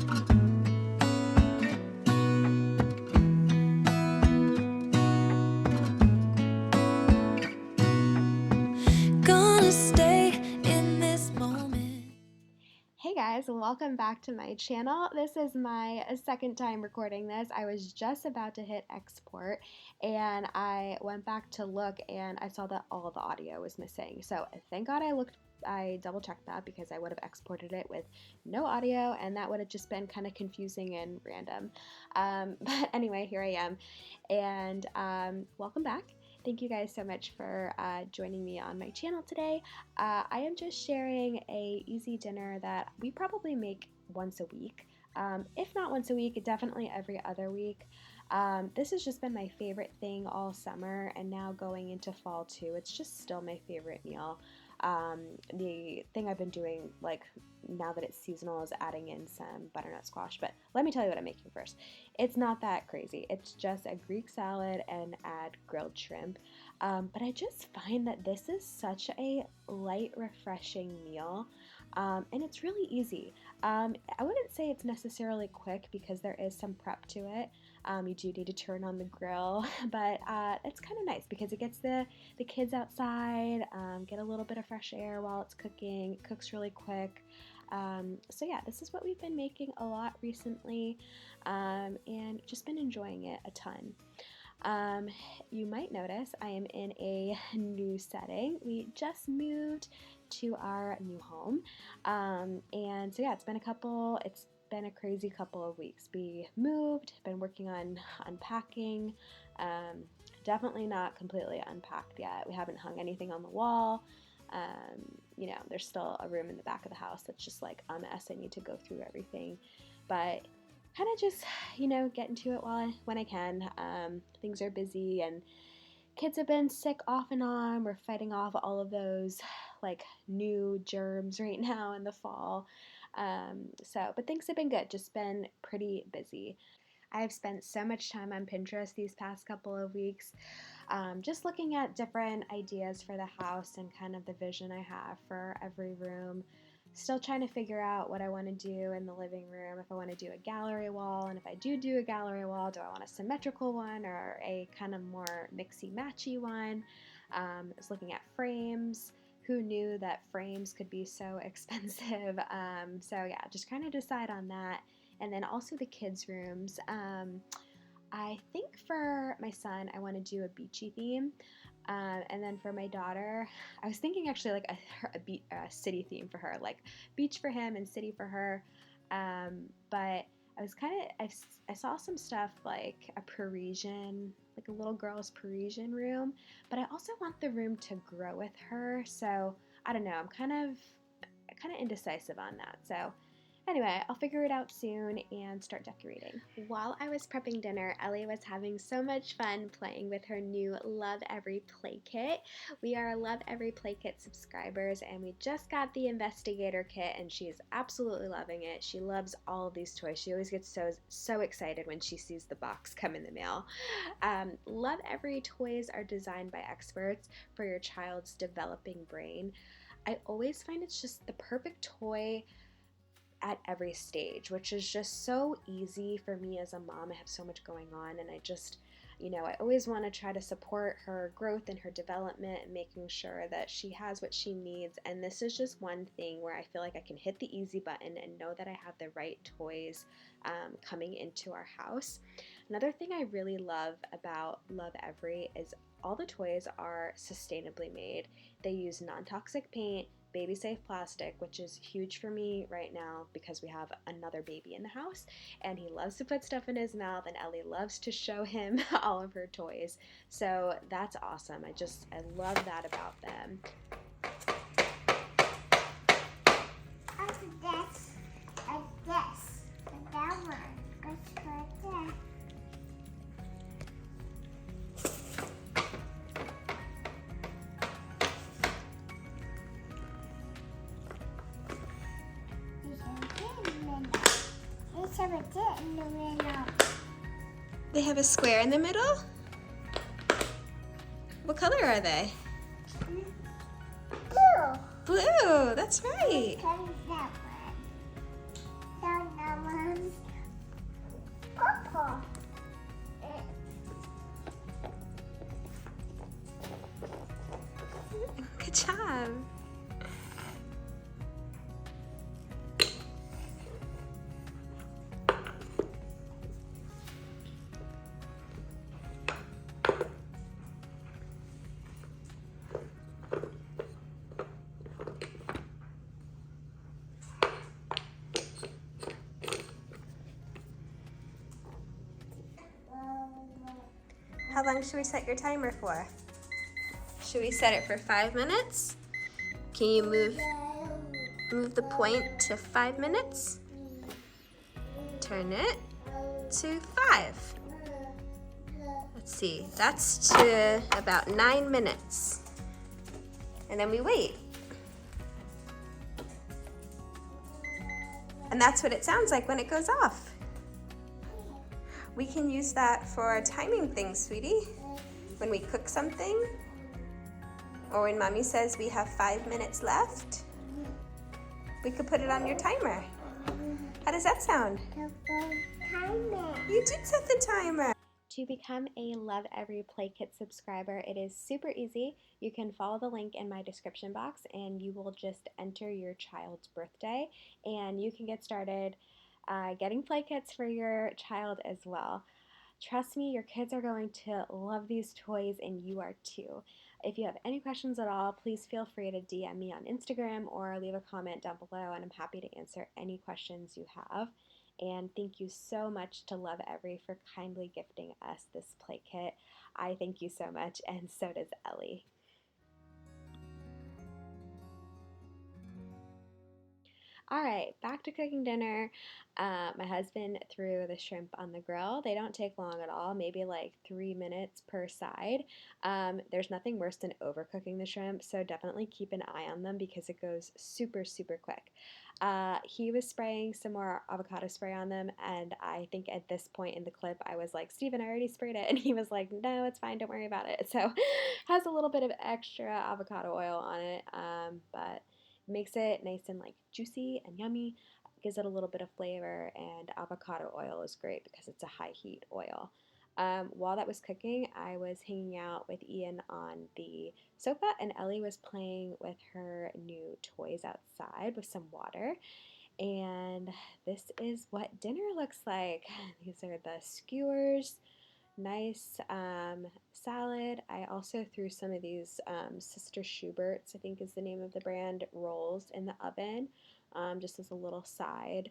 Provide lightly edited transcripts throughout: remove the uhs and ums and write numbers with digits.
Hey guys, welcome back to my channel. This is my second time recording this. I was just about to hit export and I went back to look and I saw that all the audio was missing. So thank God I double checked that because I would have exported it with no audio and that would have just been kind of confusing and random. But anyway, here I am and welcome back. Thank you guys so much for joining me on my channel today. I am just sharing a easy dinner that we probably make once a week. If not once a week, definitely every other week. This has just been my favorite thing all summer and now going into fall too. It's just still my favorite meal. The thing I've been doing, like now that it's seasonal, is adding in some butternut squash, but let me tell you what I'm making first. It's not that crazy. It's just a Greek salad and add grilled shrimp. But I just find that this is such a light, refreshing meal. And it's really easy. I wouldn't say it's necessarily quick because there is some prep to it. You do need to turn on the grill, but it's kind of nice because it gets the kids outside, get a little bit of fresh air while it's cooking. It cooks really quick. So yeah, this is what we've been making a lot recently, and just been enjoying it a ton. You might notice I am in a new setting. We just moved to our new home, and so yeah, it's been a crazy couple of weeks. We moved, been working on unpacking, definitely not completely unpacked yet. We haven't hung anything on the wall. You know, there's still a room in the back of the house that's just like a mess. I need to go through everything, but kind of just, you know, get into it when I can. Things are busy and kids have been sick off and on. We're fighting off all of those like new germs right now in the fall. But things have been good, just been pretty busy. I've spent so much time on Pinterest these past couple of weeks, just looking at different ideas for the house and kind of the vision I have for every room. Still trying to figure out what I want to do in the living room, if I want to do a gallery wall, and if I do a gallery wall, do I want a symmetrical one or a kind of more mixy-matchy one? I was looking at frames. Who knew that frames could be so expensive? So yeah, just kind of decide on that. And then also the kids' rooms. I think for my son, I want to do a beachy theme. And then for my daughter, I was thinking actually like a city theme for her, like beach for him and city for her. But I saw some stuff like a Parisian, like a little girl's Parisian room, but I also want the room to grow with her. So I don't know, I'm kind of indecisive on that. So anyway, I'll figure it out soon and start decorating. While I was prepping dinner, Ellie was having so much fun playing with her new Lovevery Playkit. We are Lovevery Playkit subscribers and we just got the Investigator kit and she is absolutely loving it. She loves all of these toys. She always gets so excited when she sees the box come in the mail. Lovevery toys are designed by experts for your child's developing brain. I always find it's just the perfect toy at every stage, which is just so easy for me as a mom. I have so much going on and I just, you know, I always want to try to support her growth and her development and making sure that she has what she needs. And this is just one thing where I feel like I can hit the easy button and know that I have the right toys coming into our house. Another thing I really love about Lovevery is all the toys are sustainably made. They use non-toxic paint, baby safe plastic, which is huge for me right now because we have another baby in the house and he loves to put stuff in his mouth and Ellie loves to show him all of her toys. So that's awesome. I love that about them. That one. Let's put that. They have a square in the middle? What color are they? Blue. Blue, that's right. That one. How long should we set your timer for? Should we set it for 5 minutes? Can you move the point to 5 minutes? Turn it to 5. Let's see, that's to about 9 minutes. And then we wait. And that's what it sounds like when it goes off. We can use that for timing things, sweetie. When we cook something, or when Mommy says we have 5 minutes left, we could put it on your timer. How does that sound? You did set the timer. To become a Lovevery Playkit subscriber, it is super easy. You can follow the link in my description box and you will just enter your child's birthday and you can get started getting Playkits for your child as well. Trust me, your kids are going to love these toys and you are too. If you have any questions at all, please feel free to DM me on Instagram or leave a comment down below and I'm happy to answer any questions you have. And thank you so much to Lovevery for kindly gifting us this play kit. I thank you so much, and so does Ellie. All right, back to cooking dinner. My husband threw the shrimp on the grill. They don't take long at all, maybe like 3 minutes per side. There's nothing worse than overcooking the shrimp, so definitely keep an eye on them because it goes super, super quick. He was spraying some more avocado spray on them, and I think at this point in the clip, I was like, Steven, I already sprayed it. And he was like, no, it's fine, don't worry about it. So has a little bit of extra avocado oil on it, but makes it nice and like juicy and yummy, gives it a little bit of flavor, and avocado oil is great because it's a high heat oil. While that was cooking, I was hanging out with Ian on the sofa, and Ellie was playing with her new toys outside with some water. And this is what dinner looks like. These are the skewers, nice salad. I also threw some of these Sister Schubert's, I think is the name of the brand, rolls in the oven just as a little side.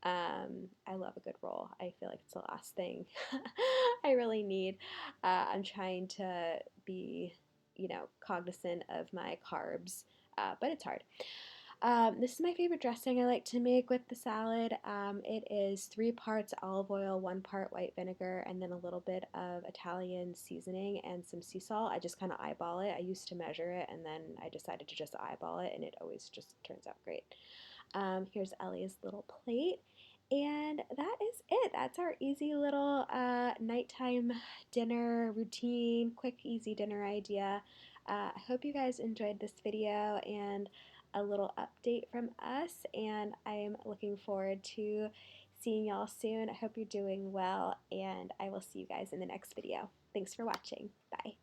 I love a good roll. I feel like it's the last thing I really need. I'm trying to be, cognizant of my carbs, but it's hard. This is my favorite dressing I like to make with the salad. It is 3 parts olive oil, 1 part white vinegar, and then a little bit of Italian seasoning and some sea salt. I just kind of eyeball it. I used to measure it, and then I decided to just eyeball it, and it always just turns out great. Here's Ellie's little plate. And that is it. That's our easy little nighttime dinner routine, quick, easy dinner idea. I hope you guys enjoyed this video and a little update from us, and I'm looking forward to seeing y'all soon. I hope you're doing well, and I will see you guys in the next video. Thanks for watching. Bye.